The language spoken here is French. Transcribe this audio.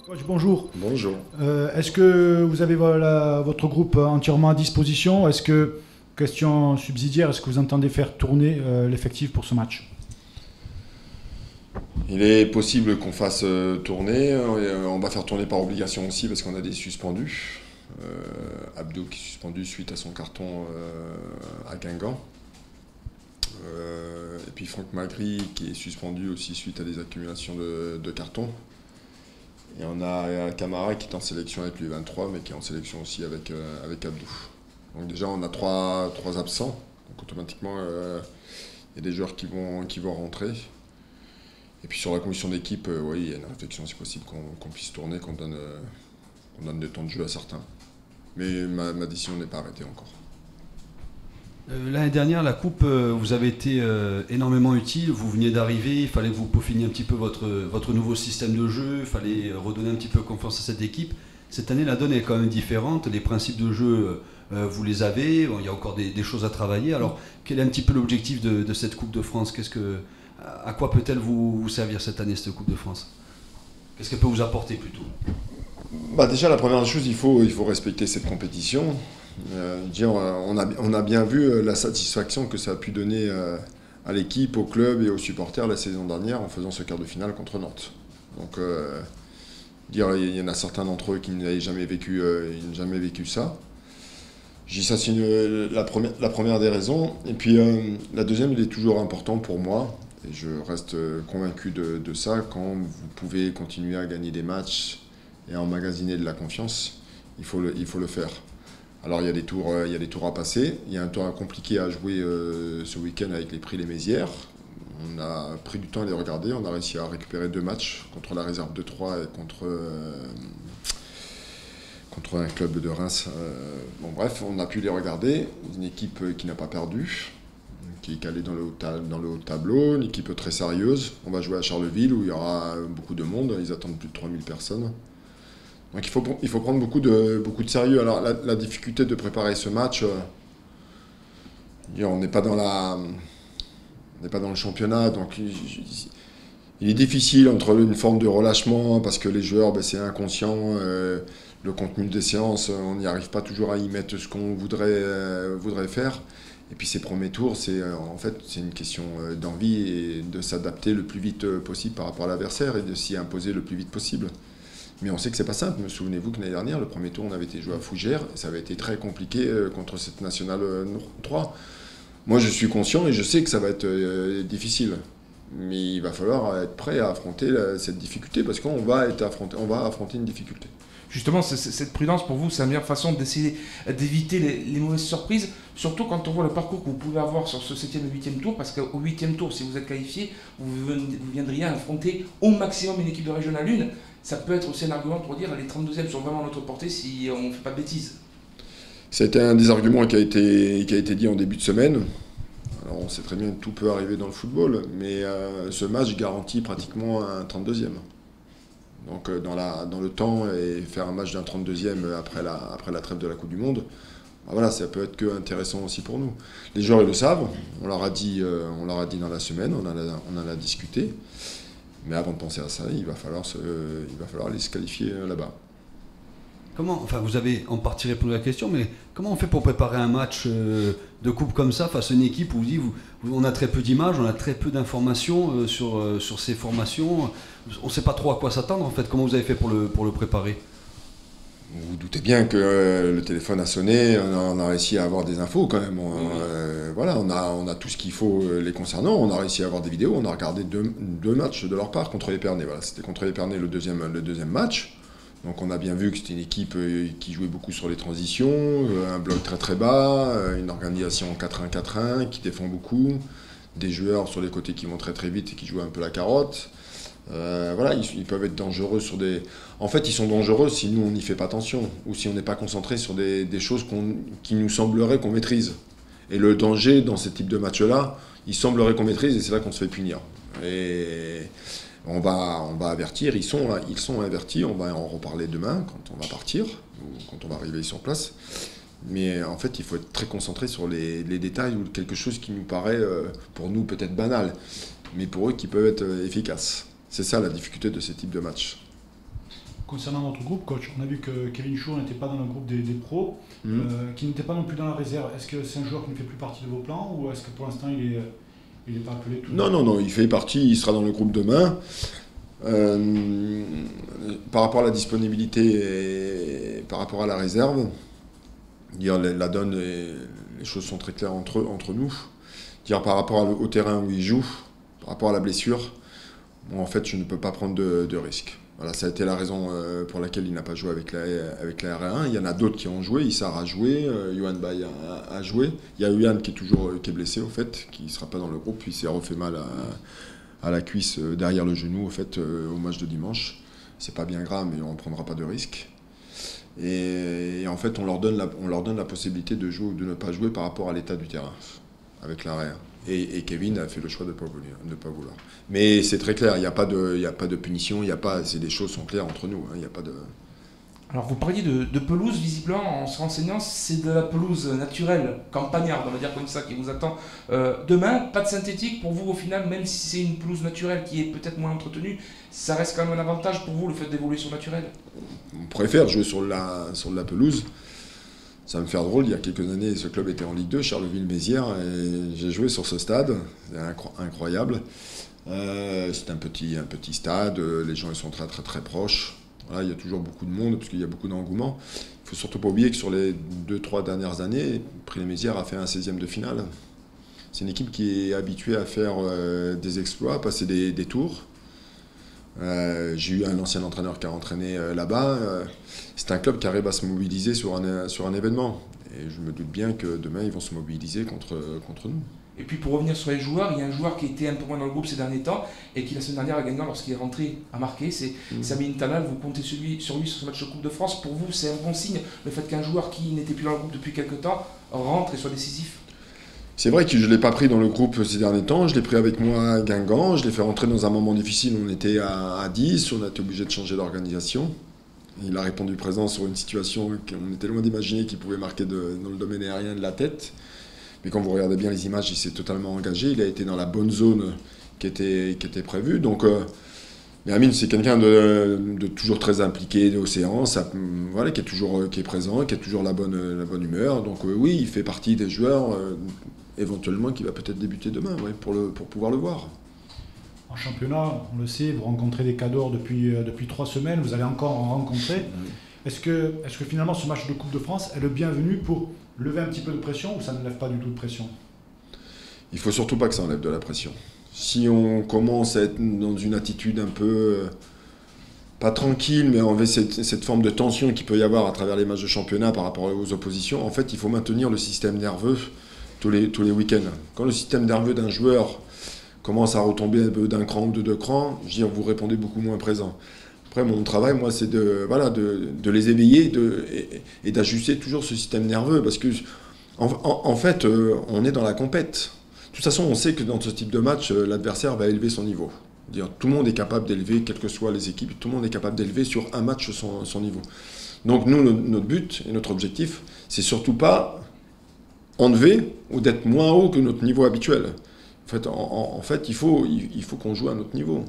Coach, bonjour. Bonjour. Est-ce que vous avez votre groupe entièrement à disposition? Question subsidiaire, est-ce que vous entendez faire tourner l'effectif pour ce match? Il est possible qu'on fasse tourner. On va faire tourner par obligation aussi parce qu'on a des suspendus. Abdo qui est suspendu suite à son carton à Guingamp. Et puis Franck Magri qui est suspendu aussi suite à des accumulations de cartons. Et on a Camara qui est en sélection avec l'U23 mais qui est en sélection aussi avec Abdou. Donc déjà on a trois absents. Donc automatiquement il y a des joueurs qui vont rentrer. Et puis sur la commission d'équipe, oui, il y a une réflexion, c'est possible qu'on puisse tourner, qu'on donne des temps de jeu à certains. Mais ma décision n'est pas arrêtée encore. L'année dernière, la Coupe, vous avez été énormément utile. Vous veniez d'arriver, il fallait que vous peaufiniez un petit peu votre nouveau système de jeu, il fallait redonner un petit peu confiance à cette équipe. Cette année, la donne est quand même différente. Les principes de jeu, vous les avez. Bon, il y a encore des choses à travailler. Alors, quel est un petit peu l'objectif de cette Coupe de France? À quoi peut-elle vous servir cette année, cette Coupe de France? Qu'est-ce qu'elle peut vous apporter plutôt? Déjà, la première chose, il faut respecter cette compétition. On a bien vu la satisfaction que ça a pu donner à l'équipe, au club et aux supporters la saison dernière en faisant ce quart de finale contre Nantes. Donc, il y en a certains d'entre eux qui n'avaient jamais vécu ça. Je dis ça, c'est la première des raisons. Et puis, la deuxième, il est toujours important pour moi. Et je reste convaincu de ça. Quand vous pouvez continuer à gagner des matchs et à emmagasiner de la confiance, il faut le faire. Alors il y a des tours à passer. Il y a un tour compliqué à jouer ce week-end avec les Prix les Mézières. On a pris du temps à les regarder. On a réussi à récupérer 2 matchs contre la réserve de Troyes et contre un club de Reims. Bref, on a pu les regarder. Une équipe qui n'a pas perdu, qui est calée dans le haut tableau, une équipe très sérieuse. On va jouer à Charleville où il y aura beaucoup de monde. Ils attendent plus de 3000 personnes. Donc il faut prendre beaucoup de sérieux. Alors la difficulté de préparer ce match, on n'est pas dans le championnat, donc il est difficile entre une forme de relâchement parce que les joueurs, c'est inconscient, le contenu des séances, on n'y arrive pas toujours à y mettre ce qu'on voudrait faire. Et puis ces premiers tours, c'est une question d'envie et de s'adapter le plus vite possible par rapport à l'adversaire et de s'y imposer le plus vite possible. Mais on sait que c'est pas simple. Me souvenez-vous que l'année dernière, le premier tour, on avait été joué à Fougères et ça avait été très compliqué contre cette Nationale 3. Moi, je suis conscient et je sais que ça va être difficile. Mais il va falloir être prêt à affronter cette difficulté parce qu'on va affronter une difficulté. Justement, cette prudence pour vous, c'est la meilleure façon d'essayer d'éviter les mauvaises surprises, surtout quand on voit le parcours que vous pouvez avoir sur ce 7e et 8e tour, parce qu'au 8e tour, si vous êtes qualifié, vous viendriez affronter au maximum une équipe de Régional 1. Ça peut être aussi un argument pour dire que les 32e sont vraiment à notre portée si on ne fait pas de bêtises. C'était un des arguments qui a été dit en début de semaine. Alors on sait très bien que tout peut arriver dans le football, mais ce match garantit pratiquement un 32e. Donc dans le temps, et faire un match d'un 32e après la trêve de la Coupe du Monde, voilà, ça peut être que intéressant aussi pour nous. Les joueurs ils le savent, on leur a dit dans la semaine, on en a discuté. Mais avant de penser à ça, il va falloir aller se qualifier là-bas. Vous avez en partie répondu à la question, mais comment on fait pour préparer un match de coupe comme ça face à une équipe où on a très peu d'images, on a très peu d'informations sur ces formations, on ne sait pas trop à quoi s'attendre en fait. Comment vous avez fait pour le préparer? Vous vous doutez bien que le téléphone a sonné, on a réussi à avoir des infos quand même. On a tout ce qu'il faut les concernant. On a réussi à avoir des vidéos, on a regardé deux matchs de leur part contre l'Épernay. Voilà, c'était contre l'Épernay le deuxième match. Donc on a bien vu que c'était une équipe qui jouait beaucoup sur les transitions, un bloc très très bas, une organisation en 4-1-4-1 qui défend beaucoup, des joueurs sur les côtés qui vont très très vite et qui jouent un peu la carotte. Ils peuvent être dangereux sur des... En fait, ils sont dangereux si nous, on n'y fait pas attention, ou si on n'est pas concentré sur des choses qui nous sembleraient qu'on maîtrise. Et le danger dans ce type de match-là, il semblerait qu'on maîtrise, et c'est là qu'on se fait punir. Et on va avertir, ils sont avertis, on va en reparler demain, quand on va partir, ou quand on va arriver sur place. Mais en fait, il faut être très concentré sur les détails, ou quelque chose qui nous paraît, pour nous, peut-être banal, mais pour eux, qui peuvent être efficaces. C'est ça la difficulté de ces types de matchs. Concernant notre groupe, coach, on a vu que Kevin Chou n'était pas dans le groupe des pros, qui n'était pas non plus dans la réserve. Est-ce que c'est un joueur qui ne fait plus partie de vos plans ou est-ce que pour l'instant il n'est pas appelé tout Non, il fait partie, il sera dans le groupe demain. Par rapport à la disponibilité et par rapport à la réserve, dire la donne, les choses sont très claires entre nous. Dire par rapport au terrain où il joue, par rapport à la blessure, bon, en fait je ne peux pas prendre de risque. Voilà, ça a été la raison pour laquelle il n'a pas joué avec la R1. Il y en a d'autres qui ont joué, Issar a joué, Johan Bay a joué. Il y a Yuan qui est blessé au fait, qui ne sera pas dans le groupe, il s'est refait mal à la cuisse derrière le genou au fait au match de dimanche. C'est pas bien grave, mais on ne prendra pas de risque. Et en fait, on leur donne la possibilité de jouer ou de ne pas jouer par rapport à l'état du terrain avec l'arrière. Et Kevin a fait le choix de ne pas vouloir. Mais c'est très clair, il n'y a pas de punition, les choses sont claires entre nous. Il y a pas de... Alors vous parliez de pelouse, visiblement en se renseignant, c'est de la pelouse naturelle, campagnarde, on va dire comme ça, qui vous attend demain. Pas de synthétique pour vous au final, même si c'est une pelouse naturelle qui est peut-être moins entretenue, ça reste quand même un avantage pour vous le fait d'évoluer sur naturel. On préfère jouer sur de la pelouse. Ça va me faire drôle, il y a quelques années, ce club était en Ligue 2, Charleville-Mézières, et j'ai joué sur ce stade, c'est incroyable. C'est un petit stade, les gens ils sont très très très proches. Voilà, il y a toujours beaucoup de monde, parce qu'il y a beaucoup d'engouement. Il ne faut surtout pas oublier que sur les 2-3 dernières années, Prix-les-Mézières a fait un 16e de finale. C'est une équipe qui est habituée à faire des exploits, passer des tours. J'ai eu un ancien entraîneur qui a entraîné là-bas. C'est un club qui arrive à se mobiliser sur un événement. Et je me doute bien que demain, ils vont se mobiliser contre nous. Et puis pour revenir sur les joueurs, il y a un joueur qui était un peu moins dans le groupe ces derniers temps et qui la semaine dernière a gagné lorsqu'il est rentré à marquer, c'est Sami Talal. Vous comptez sur lui sur ce match de Coupe de France. Pour vous, c'est un bon signe le fait qu'un joueur qui n'était plus dans le groupe depuis quelques temps rentre et soit décisif? C'est vrai que je ne l'ai pas pris dans le groupe ces derniers temps, je l'ai pris avec moi à Guingamp, je l'ai fait rentrer dans un moment difficile, on était à 10, on a été obligé de changer d'organisation. Il a répondu présent sur une situation qu'on était loin d'imaginer qu'il pouvait marquer dans le domaine aérien de la tête. Mais quand vous regardez bien les images, il s'est totalement engagé, il a été dans la bonne zone qui était prévue. Donc, mais Amine, c'est quelqu'un de toujours très impliqué aux séances, voilà, qui est présent, qui a toujours la bonne humeur. Donc oui, il fait partie des joueurs éventuellement qui va peut-être débuter demain, ouais, pour pouvoir le voir. En championnat, on le sait, vous rencontrez des cadors depuis 3 semaines, vous allez encore en rencontrer. Oui. Est-ce que finalement ce match de Coupe de France est le bienvenu pour lever un petit peu de pression ou ça ne lève pas du tout de pression? Il ne faut surtout pas que ça enlève de la pression. Si on commence à être dans une attitude un peu, pas tranquille, mais enlever cette forme de tension qu'il peut y avoir à travers les matchs de championnat par rapport aux oppositions, en fait il faut maintenir le système nerveux tous les week-ends. Quand le système nerveux d'un joueur commence à retomber un peu d'un cran ou de 2 crans, je veux dire, vous répondez beaucoup moins présent. Après, mon travail, moi, c'est de les éveiller et d'ajuster toujours ce système nerveux, parce que, en fait, on est dans la compète. De toute façon, on sait que dans ce type de match, l'adversaire va élever son niveau. Dire, tout le monde est capable d'élever, quelles que soient les équipes, tout le monde est capable d'élever sur un match son niveau. Donc nous, notre but et notre objectif, c'est surtout pas enlever ou d'être moins haut que notre niveau habituel. En fait, il faut qu'on joue à notre niveau.